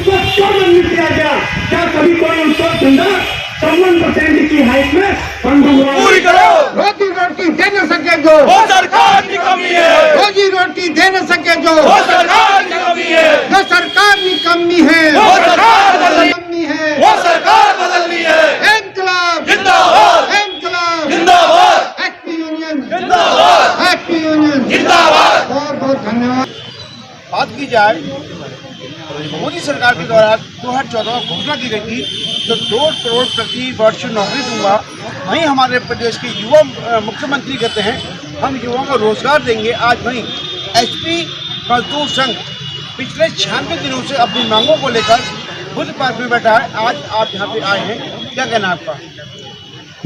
उसको क्यों बंद किया गया? क्या कभी कोई उसको सुना? 54% की हाइट में बंद हुआ। पूरी करो। रोजी रोटी दे न सके जो वो सरकार की कमी है। रोजी रोटी दे न सके जो वो सरकार की कमी है। जो सरकार की कमी है वो सरकार बदलनी कमी है। वो सरकार बदलनी है। इनकलाब जिंदाबाद इनकलाब जिंदाबाद हैप्पी यूनियन जिंदाबाद हैप्पी यूनियन जिंदाबाद। बहुत बहुत धन्यवाद। बात की जाए मोदी सरकार के द्वारा 2014 में घोषणा की गई थी तो 2 करोड़ प्रति वर्ष नौकरी दूंगा। वहीं हमारे प्रदेश के युवा मुख्यमंत्री कहते हैं हम युवाओं को रोजगार देंगे। आज वहीं एसपी मजदूर संघ पिछले 96 दिनों से अपनी मांगों को लेकर बुद्ध पार्क में बैठा है। आज आप यहाँ पे आए हैं, क्या कहना है आपका?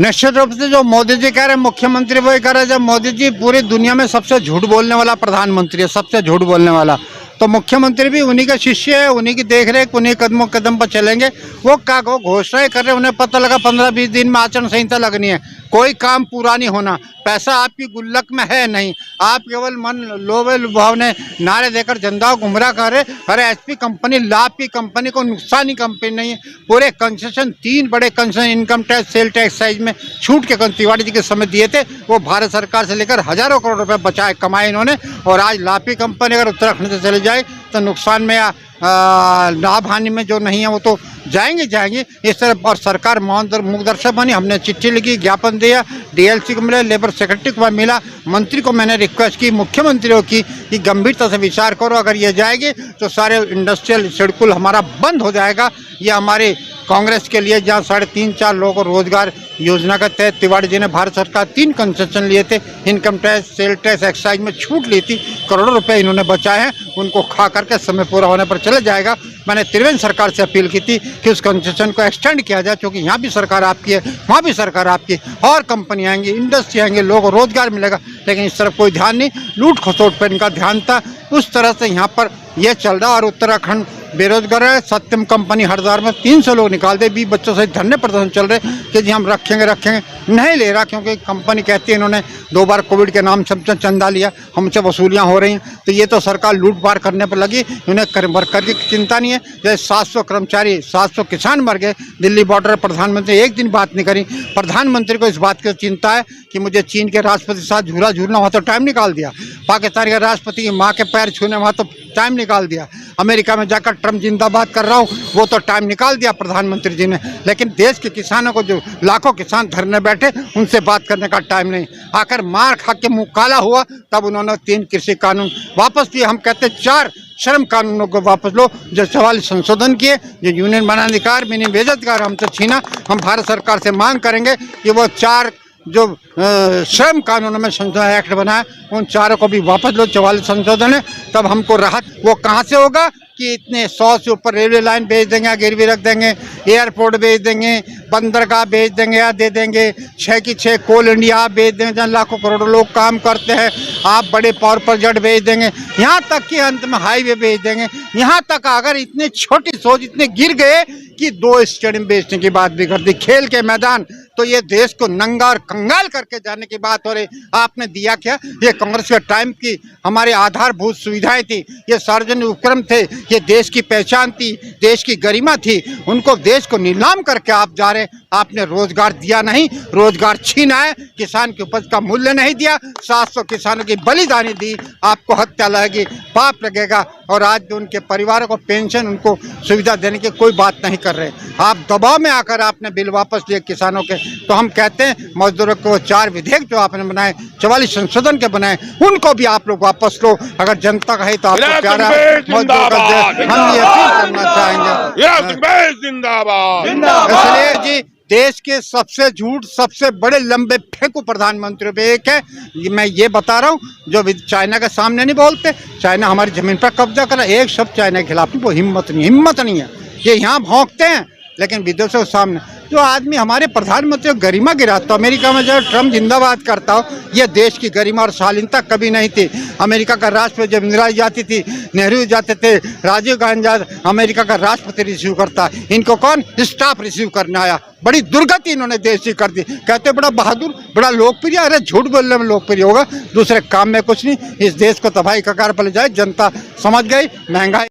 निश्चित रूप से जो मोदी जी कह रहे हैं, मुख्यमंत्री वही कह रहे हैं। जब मोदी जी पूरी दुनिया में सबसे झूठ बोलने वाला प्रधानमंत्री है, सबसे झूठ बोलने वाला, तो मुख्यमंत्री भी उन्हीं का शिष्य है, उन्हीं की देखरेख, उन्हीं कदमों कदम पर चलेंगे। वो क्या को घोषणाएं कर रहे हैं, उन्हें पता लगा 15-20 दिन में आचरण संहिता लगनी है, कोई काम पूरा नहीं होना, पैसा आपकी गुल्लक में है नहीं, आप केवल मन लोभे लुभावने नारे देकर जनता को गुमराह कर रहे। अरे एसपी कंपनी लाभ की कंपनी को नुकसान की कंपनी नहीं है। पूरे कंसेशन 3 बड़े concession income tax sale tax size में छूट के तिवाड़ी जी के समय दिए थे, वो भारत सरकार से लेकर हजारों करोड़ रुपए बचाए कमाए इन्होंने। और आज लापी कंपनी अगर उत्तराखंड से चले जाए तो नुकसान में या लाभ हानि में जो नहीं है वो तो जाएंगे इस तरह। और सरकार मार्गदर्शक बनी, हमने चिट्ठी लिखी, ज्ञापन दिया, डीएलसी को मिला, लेबर सेक्रेटरी को मिला, मंत्री को मैंने रिक्वेस्ट की, मुख्यमंत्रियों की कि गंभीरता से विचार करो, अगर ये जाएगी तो सारे इंडस्ट्रियल शेड्यूल हमारा बंद हो जाएगा। ये हमारे कांग्रेस के लिए जहाँ 3.5-4 लोगों को रोजगार योजना के तहत तिवाड़ी जी ने भारत सरकार 3 कंसेशन लिए थे, income tax sale tax excise में छूट ली थी, करोड़ों रुपए इन्होंने बचाए हैं, उनको खा करके समय पूरा होने पर चले जाएगा। मैंने त्रिवेंद्र सरकार से अपील की थी कि उस कंसेशन को एक्सटेंड किया जाए, क्योंकि यहाँ भी सरकार आपकी है, वहाँ भी सरकार आपकी, और कंपनी आएंगी, इंडस्ट्री आएंगे, लोगों को रोजगार मिलेगा। लेकिन इस तरफ कोई ध्यान नहीं, लूट खसोट पर इनका ध्यान था। उस तरह से यहाँ पर यह चल रहा। और उत्तराखंड बेरोजगार है। सत्यम कंपनी हरिद्वार में 300 लोग निकाल दे, 20 बच्चों से धरने प्रदर्शन चल रहे कि जी हम रखेंगे नहीं ले रहा, क्योंकि कंपनी कहती है इन्होंने 2 बार कोविड के नाम से चंदा लिया, हमसे वसूलियां हो रही हैं। तो ये तो सरकार लूट पार करने पर लगी, उन्हें वर्कर की चिंता नहीं है। जैसे 700 कर्मचारी 700 किसान मर गए दिल्ली बॉर्डर, प्रधानमंत्री एक दिन बात नहीं करी। प्रधानमंत्री को इस बात की चिंता है कि मुझे चीन के राष्ट्रपति के साथ झूला झूलना, वहाँ तो टाइम निकाल दिया। पाकिस्तान के राष्ट्रपति की माँ के पैर छूने, वहाँ तो टाइम निकाल दिया। अमेरिका में जाकर ट्रम्प जिंदाबाद कर रहा हूँ, वो तो टाइम निकाल दिया प्रधानमंत्री जी ने। लेकिन देश के किसानों को, जो लाखों किसान धरने बैठे, उनसे बात करने का टाइम नहीं। आकर मार खा के मुँह काला हुआ, तब उन्होंने 3 कृषि कानून वापस लिए। हम कहते 4 श्रम कानूनों को वापस लो, जो 44 संशोधन किए, जो यूनियन बनाने अधिकार, मिनिमम वेज अधिकार हमसे छीना। हम भारत सरकार से मांग करेंगे कि वो 4 जो श्रम कानूनों में संशोधन एक्ट बना है, उन 4 को भी वापस लो। 44 संशोधन है, तब हमको राहत। वो कहाँ से होगा कि इतने 100 से ऊपर रेलवे लाइन भेज देंगे, गिरवी रख देंगे, एयरपोर्ट भेज देंगे, बंदरगाह भेज देंगे या दे देंगे, 6 की 6 कोल इंडिया भेज देंगे, जहाँ लाखों करोड़ों लोग काम करते हैं। आप बड़े पावर प्रोजेक्ट भेज देंगे, यहाँ तक कि अंत में हाईवे भेज देंगे। यहाँ तक अगर इतने छोटी सोच, इतने गिर गए कि 2 स्टेडियम बेचने की बात भी कर दी, खेल के मैदान। तो ये देश को नंगा और कंगाल करके जाने की बात हो रही। आपने दिया क्या? ये कांग्रेस के टाइम की हमारे आधारभूत सुविधाएं थी, ये सार्वजनिक उपक्रम थे, ये देश की पहचान थी, देश की गरिमा थी। उनको देश को नीलाम करके आप जा रहे। आपने रोजगार दिया नहीं, रोजगार छीना है, किसान की उपज का मूल्य नहीं दिया, 700 किसानों की बलिदानी दी, आपको हत्या लगेगी, पाप लगेगा। और आज भी उनके परिवारों को पेंशन, उनको सुविधा देने की कोई बात नहीं कर रहे। आप दबाव में आकर आपने बिल वापस लिए किसानों के। तो हम कहते हैं मजदूरों को 4 विधेयक जो आपने बनाए, 44 संशोधन के बनाए, उनको भी आप लोग वापस लो। अगर जनता का है तो आपको प्यारा मजदूर का हम ये अपील करना चाहेंगे। इसलिए जी देश के सबसे झूठ, सबसे बड़े लंबे फेंकू प्रधानमंत्री पे एक है, मैं ये बता रहा हूँ, जो चाइना के सामने नहीं बोलते। चाइना हमारी जमीन पर कब्जा करा, एक शब्द चाइना के खिलाफ वो हिम्मत नहीं है। ये यहाँ भौंकते हैं, लेकिन विदेशों के सामने जो आदमी हमारे प्रधानमंत्री को गरिमा गिराता हो, अमेरिका में जब ट्रम्प जिंदाबाद करता हो, यह देश की गरिमा और शालीनता कभी नहीं थी। अमेरिका का राष्ट्रपति जब इंदिरा जाती थी, नेहरू जाते थे, राजीव गांधी, अमेरिका का राष्ट्रपति रिसीव करता, इनको कौन स्टाफ रिसीव करने आया। बड़ी दुर्गति इन्होंने देश की कर दी। कहते बड़ा बहादुर, बड़ा लोकप्रिय। अरे झूठ बोलने में लोकप्रिय होगा, दूसरे काम में कुछ नहीं। इस देश को तबाही कगार पर ले जाए, जनता समझ गई। महंगाई